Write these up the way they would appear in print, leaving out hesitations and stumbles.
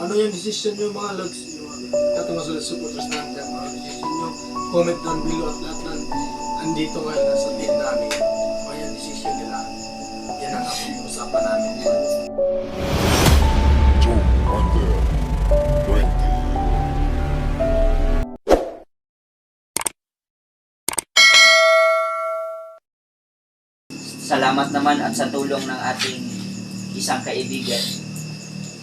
ano yung decision nyo mga lods, yung katong supporters natin, mga decision nyo, comment down below at lahat ng andito ngayon nasa team namin. Kung yung decision nila, yan ang pag-uusapan namin. Joe Hunter 20. Salamat naman at sa tulong ng ating isang kaibigan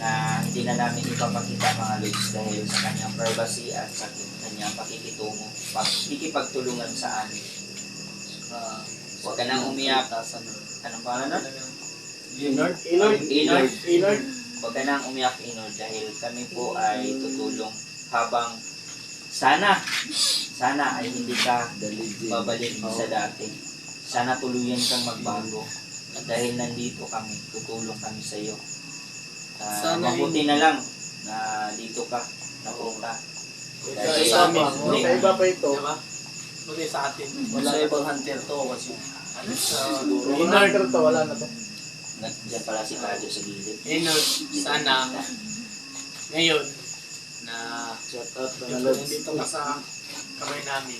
na hindi na namin ipapakita mga lods dahil sa kanyang privacy at sa kanyang pakikitungo, pakikipagtulungan sa amin. Huwag ka nang umiyak. Anong pangalan na? Inord? Inord. Huwag ka nang umiyak, Inord, dahil kami po ay tutulong habang sana ay hindi ka babalik sa dati. Sana tuluyan kang magbago. At dahil nandito kami, tutulong kami sa iyo. Mabuti na lang na dito ka napunta. Dahil sa amin, Iba pa ito. diba? Buti sa atin. Wala ibang hunter to kasi siguro. Inord. To, wala na to. Diyan pala si Kado sa gilid. Inord, sana ngayon na Shout out mga yung lods. nandito ka sa kamay namin.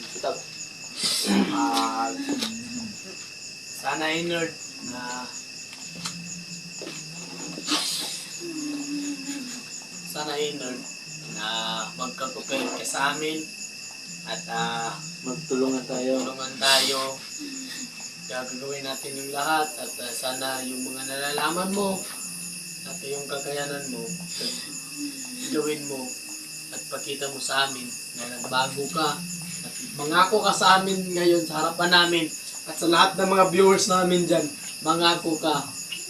Sana Inord na magka-cooperate ka sa amin at Magtulungan tayo. tulungan tayo. Gagawin natin yung lahat at sana yung mga nalalaman mo at yung kakayanan mo gawin mo at pakita mo sa amin na nagbago ka at mangako ka sa amin ngayon sa harapan namin at sa lahat ng mga viewers namin dyan, mangako ka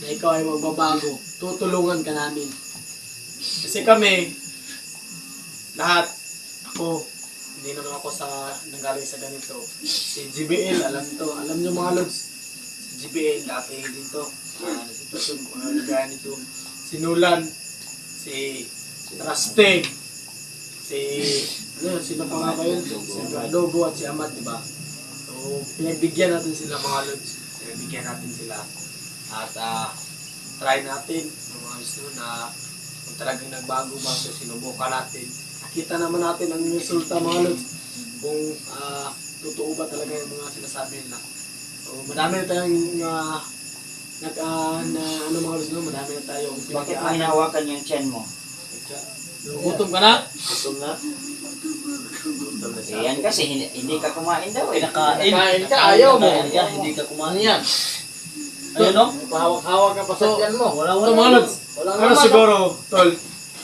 na ikaw ay magbabago, tutulungan ka namin kasi kami lahat, ako hindi naman ako nanggaling sa ganito. Si GBL, alam nyo mga lods, si GBL, dati din to. Sitwasyon ko na gaya nito. Si Nulan, si Trasteg, sino pa nga ba yun? Si Dogo at si Amad, diba? So, pinagbigyan natin sila mga lods. Pinagbigyan natin sila. At try natin, mga gusto na kung talagang nagbago ba, so sinubukan natin. Kita naman natin ang resulta mga lods kung totoo ba talaga yung mga sinasabi nila. So, madami na tayong mga lods, no? Madami na tayong Bakit mo hinawakan yung tiyan mo? Gutom ka na? Gusto na. Yan kasi hindi ka kumain daw eh. Kain ka, ayaw mo. Hindi ka kumain. yan? Ayun no? Pahawak-hawak ka pa sa tiyan mo. Ito mga lods, ano siguro, tol?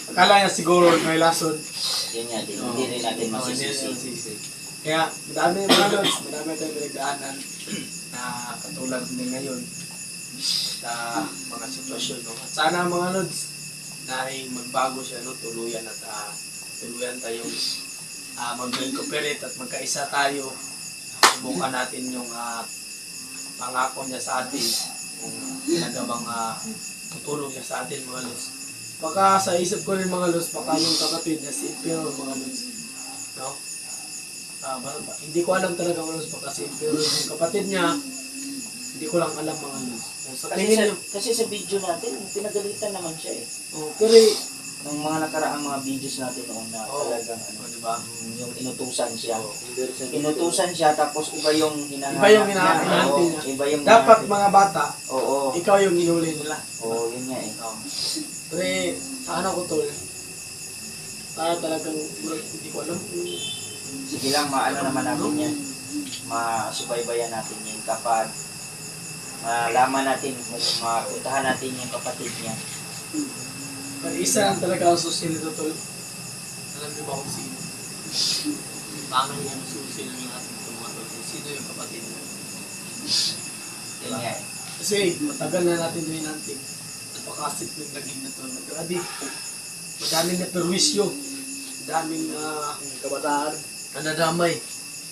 Akala niya siguro may lason. Yun nga, hindi rin natin masisisi. Kaya madami mga lods, madami tayong pinagdaanan na katulad din ngayon sa mga sitwasyon. No? At sana mga lods na ay magbago siya, no? Tuluyan at tuluyan tayong mag-recuperate at magkaisa tayo. Subukan natin yung pangako niya sa atin kung nagawang tutulong siya sa atin mga lods. Baka sa isip ko rin mga lods, baka yung kapatid niya si Impero mga lods. No? Hindi ko alam talaga mga lods, baka si Impero yung kapatid niya, hindi ko lang alam mga lods. Sa tingin niyo, Kasi sa video natin, pinagalitan naman siya eh. pero Nung mga nakaraang mga videos natin noon na talagang diba? yung inutusan siya. Inutusan siya tapos iba yung hinahanap. Iba yung hinahanap niya. Iba yung Dapat mga bata, Oo. ikaw yung inuli nila. Oo, yun nga eh. Pero sa ano ko tol, para talagang hindi ko alam. Sige lang, maano naman natin yan. Masubaybayan natin yan kapag malaman natin kung mapuntahan natin yung kapatid niya. Pero isa lang talaga ang susi nito tol. Alam niyo ba kung sino? Pangal niya ang susi ng lahat ng mga tol. Sino yung kapatid niya? Yun nga eh. Kasi matagal na natin doon natin. Napakasip ng laging na tol. Grabe. Madaming na perwisyo. Madaming kabataan. Nadamay.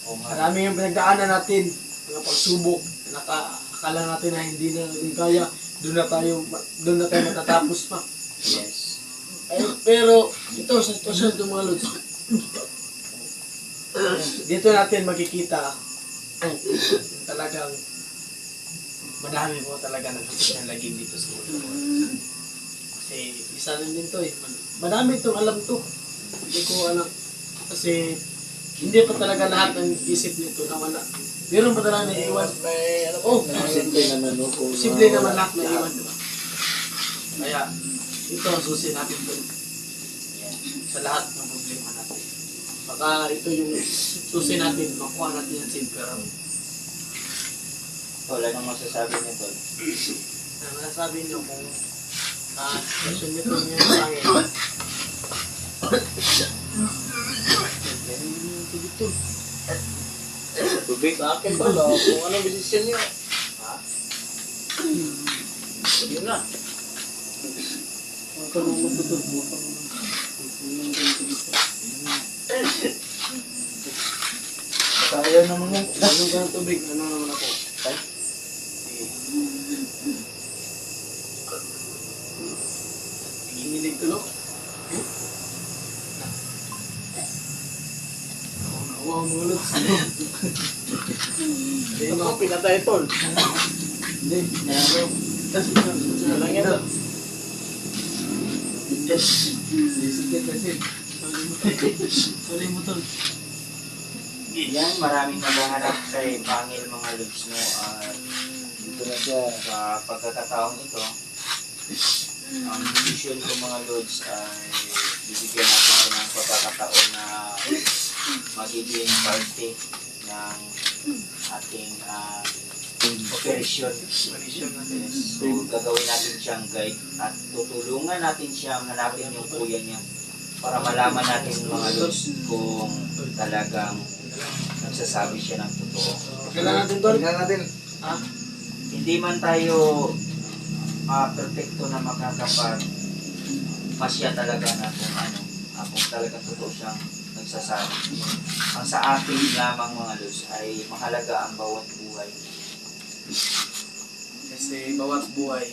Oo nga. Marami yung pinagdaanan natin, mga pagsubok, akala natin na hindi na natin kaya, doon na tayo matatapos pa. Yes. Pero ito sa sitwasyon ito mga lods, dito natin makikita talagang madami po talaga nagsisip ng lagim dito sa mundo. Kasi isa rin din to eh. Madami itong alam to. Hindi ko alam. Kasi hindi pa talaga lahat ng isip nito na wala. Meron pa talaga naiiwan. Oh, Simple naman, no? Kung, simple naman lahat naiiwan. Diba? Kaya, ito ang susi natin to. Sa lahat ng problema natin. Baka ito yung susi natin, makuha natin yung silver round. Tol, anong masasabi niyo, Tol? Ang nasabi niyo kung sitwasyon nito yung sangin. Ito. tubig. Sa akin pala, kung anong desisyon niyo. Ha? Yun na. Ang tanong mo tutod mo. Kaya naman yan. Anong ka ng tubig? Ano naman ako? Ay. Nanginginig ko, no? Wow, mga lods. Hindi, Ako, no? pinatay tol. Hindi. Ano lang yan, tol? Sige, kasi. Sorry mo, tol. Yan, maraming naghahanap kay Pangil mga lods mo at Dito na siya. sa pagkakataong ito, ang decision ko mga lods ay bibigyan natin ito ng pagkakataon na magiging parte ng ating operasyon. Manisyon natin. Yes. So, gagawin natin siyang guide at tutulungan natin siyang hanapin yung kuya niya para malaman natin mga lods kung talagang nagsasabi siya ng totoo. Kailangan natin, tol. Tingnan natin. Ha? Hindi man tayo perfecto na makakapag pasya talaga na kung talagang totoo siyang nagsasabi. Ang sa atin lamang mga lods ay mahalaga ang bawat buhay. Kasi bawat buhay,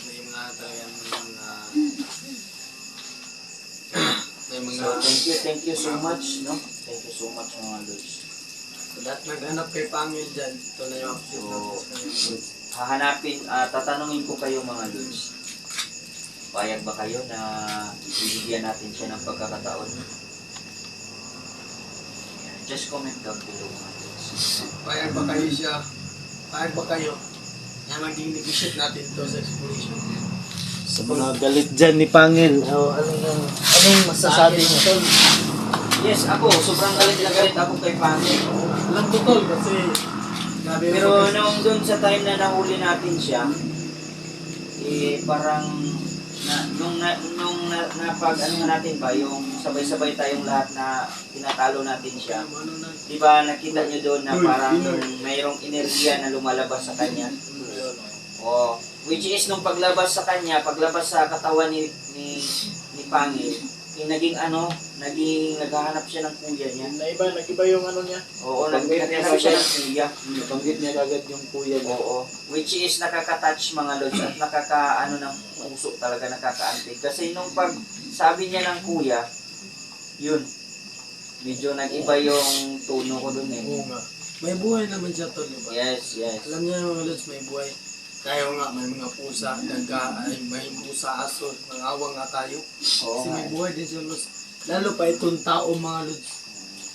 may mga talagang may mga So thank you so much, no? Thank you so much mga lods. sa lahat naghanap kay Pangil dyan, ito na yung update natin sa kanya. Hahanapin, tatanungin ko kayo mga lods. Payag ba kayo na bibigyan natin siya ng pagkakataon? Ayan, just comment down below mga lods. Payag ba kayo siya? Payag ba kayo na maging negotiate natin to sa exploration? Sa mga galit dyan ni Pangil, anong masasabi mo, tol? Yes, ako, sobrang galit na galit ako kay Pangil. Alam ko, tol, kasi grabe yung Pero pagkas- nung doon sa time na nahuli natin siya, parang napag ano nga natin ba, yung sabay-sabay tayong lahat na tinatalo natin siya. ano na, Di ba nakita nyo doon na Uy, parang Pinoy. mayroong enerhiya na lumalabas sa kanya? Oh, which is nung paglabas sa kanya, paglabas sa katawan ni Pangil, naging naghahanap siya ng kuya niya. Nag-iba yung ano niya. Oo, Nabanggit niya naghahanap siya kagad. ng kuya. Nabanggit niya kagad yung kuya niya. Oo. Which is nakaka-touch mga lods at nakaka-ano ng puso talaga, nakaka-antig. Kasi nung pag sabi niya ng kuya, yun, medyo nag-iba yung tono ko dun eh. Oo nga. May buhay naman siya, tol, di ba? Yes, yes. Alam niya mga lods, may buhay. Tayo nga, may mga pusa, daga, ay may pusa, aso, nangawang nga tayo. Oo Kasi nga. may buhay din siya, lods. Lalo pa itong tao, mga lods,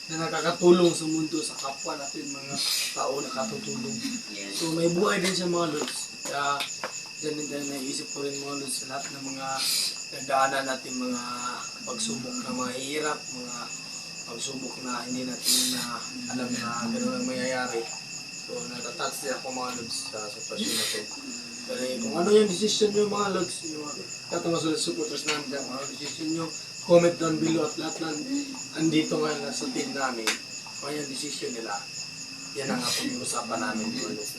na nakakatulong sa mundo, sa kapwa natin, mga tao nakatutulong. Yes. So may buhay din siya, mga lods. Kaya, dyan din tayo naisip ko rin, mga lods, sa lahat ng mga nagdaanan natin, mga pagsubok na mga hirap, mga pagsubok na hindi natin na alam na gano'n ang mangyayari. So, natatouch din ako mga lods sa sitwasyon na to. Pero kung ano yung decision nyo mga lods, yung katong mga supporters namin dyan, mga decision nyo, comment down below at lahat ng andito ngayon na sa team namin, kung yung decision nila, yan ang pag-iusapan namin mga lods.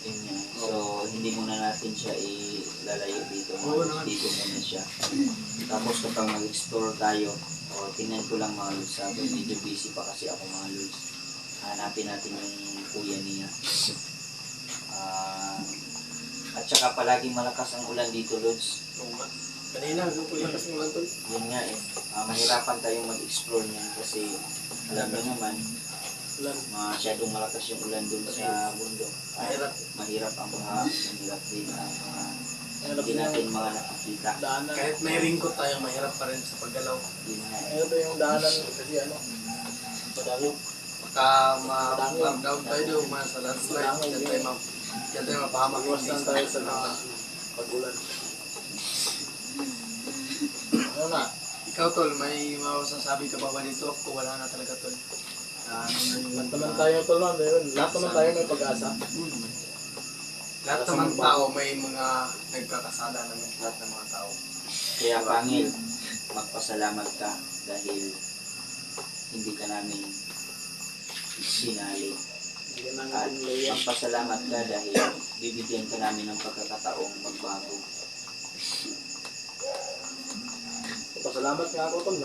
Yun nga. So, hindi muna natin siya ilalayo dito. Oo naman. Dito muna siya. Tapos kapag mag-explore tayo, tingnan ko lang mga lods. Sabi, medyo busy pa kasi ako mga lods. Hanapin natin yung kuya niya. At saka palaging malakas ang ulan dito, Lods. Oo nga. Kanina, yung kulikas mo lang to. Yun nga eh. Mahirapan tayong mag-explore niyan kasi alam mo naman, Ulan. masyadong malakas yung ulan doon sa bundok. Mahirap. Mahirap ang baha, mahirap din ang hindi natin mga nakikita. Daanan. Kahit may ringkot tayo, mahirap pa rin sa paggalaw. Yun nga. Ito yung daanan kasi ano, madami. Baka ma-down tayo doon, sa landslide. Diyan tayo mapahamak. Iwasan tayo sa mga pag-ulan. Ano na? Ikaw, Tol, may masasabi ka ba dito? Ako, wala na talaga, Tol. Ano na yung... Lahat naman tayo ito lang. Lahat naman tayo may pag-asa. Lahat naman tao may mga nagkakasala naman. Lahat ng mga tao. Kaya Pangil, magpasalamat ka dahil hindi ka namin sinali. Hindi ka At namin layan. magpasalamat ka dahil bibigyan ka namin ng pagkakataong magbago. Pasalamat nga ako tol.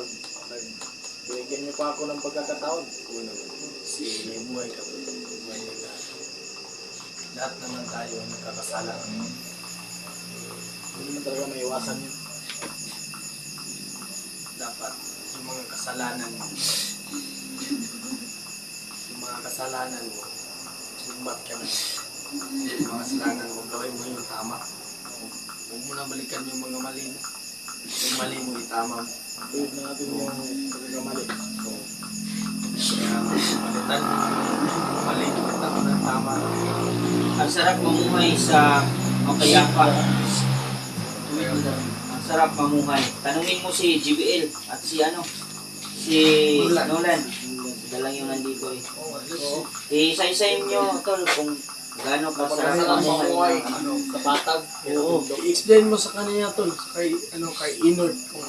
Binigyan niyo pa ako ng pagkakataon. Kung naman, si may buhay ka. Buhay na lahat. Lahat naman tayo ang nagkakasala. Hindi naman talaga may iwasan yun. Dapat yung mga kasalanan mo, sumbat ka na. Yung mga kasalanan mo, gawin mo yung tama. Huwag mo na balikan yung mga mali. Yung mali mo, itama mo. Tuwid na natin yung pagkakamali. Kaya palitan mo yung mali, palitan mo ng tama. Ang sarap mamuhay sa mapayapa. Ang sarap mamuhay. Tanungin mo si GBL at si Nolan. Sila lang yung nandito eh. Oo. Isa-isayin nyo, tol, kung gaano kasarap Napakasarap mamuhay. mamuhay. Sa patag. Oo. I-explain mo sa kanila, Tol, kay Inord, kung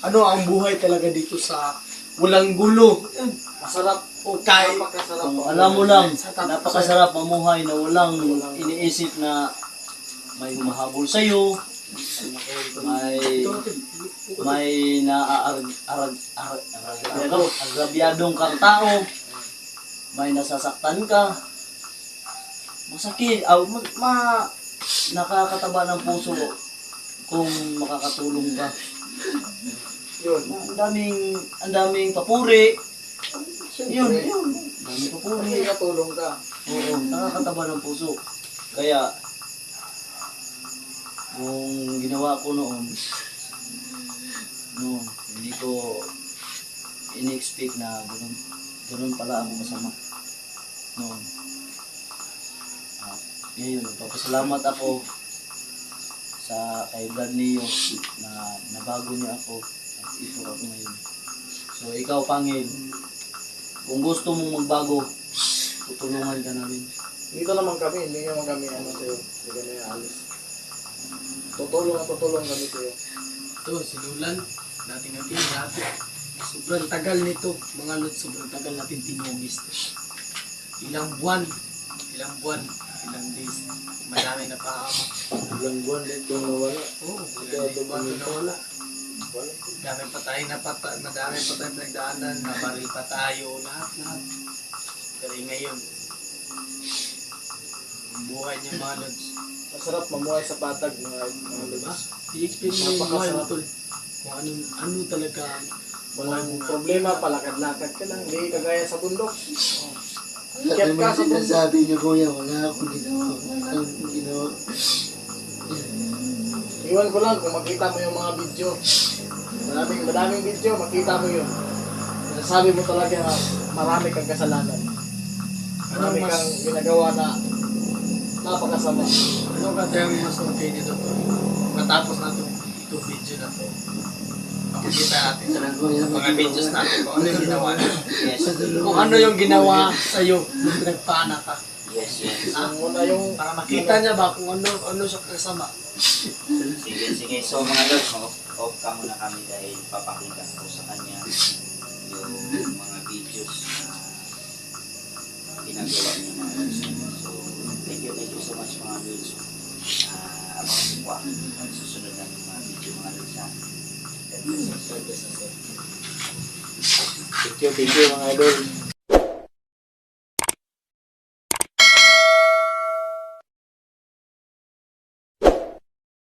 ano ang buhay talaga dito sa walang gulo. Masarap. O kahit Napakasarap. Alam mo lang, napakasarap mamuhay na walang iniisip na may humahabol sa'yo, may agrabyadong kang tao, may nasasaktan ka, masakit, nakakataba ng puso kung makakatulong ka. Yun. Ang daming papuri. Yun. Daming papuri. Hindi katulong ka. Oo, nakakataba ng puso. Kaya, kung ginawa ko noon, hindi ko in-expect na ganun pala ako masama. Noon. Yun, nagpapasalamat ako sa kay Brad Leo na nabago niya ako at ito ako ngayon. So ikaw Pangil, kung gusto mong magbago, tutulungan ka namin. Dito naman kami. Hindi naman kami sa'yo. Hindi kami alis. Tutulong kami sa'yo. ito, sinulan, dating dati. Sobrang tagal nito, mga lot, sobrang tagal natin tinugis. Ilang buwan, ilang days, madami na pahamak. Ilang buwan dito nawala. Oo, ilang buwan na nawala. Wala. Madami pa tayo pinagdaanan, nabaril pa tayo, lahat. Pero ngayon, ang buhay niya mga lods. Masarap mamuhay sa patag mga Diba? lubas. I-explain mo yung buhay mo, Napakasarap. tol. Kung ano talaga, Walang problema, palakad-lakad ka lang. Hindi kagaya sa bundok. Wala Kaya naman ka sa bundok. sinasabi niyo kuya, wala akong ginawa. Iwan ko lang kung makita mo yung mga video. Madaming video, makita mo yun. Nasasabi mo talaga na marami kang kasalanan. Marami kang ginagawa na napakasama. ano ka tayong mas okay dito, tol? Matapos na ito video na to, makikita natin sa mga videos natin kung ano yung ginawa natin. Yes, Kung ano yung ginawa sa'yo nung pinagpana ka. yes. Ang una yung Para makita niya ba kung ano siya kasama. Sige. So mga lods, off ka muna kami dahil papakita ko sa kanya yung mga videos na ginagawa niya mga lods. So thank you so much mga lods. Abangan mo po ang susunod na mga video mga lods na. thank you mga idol.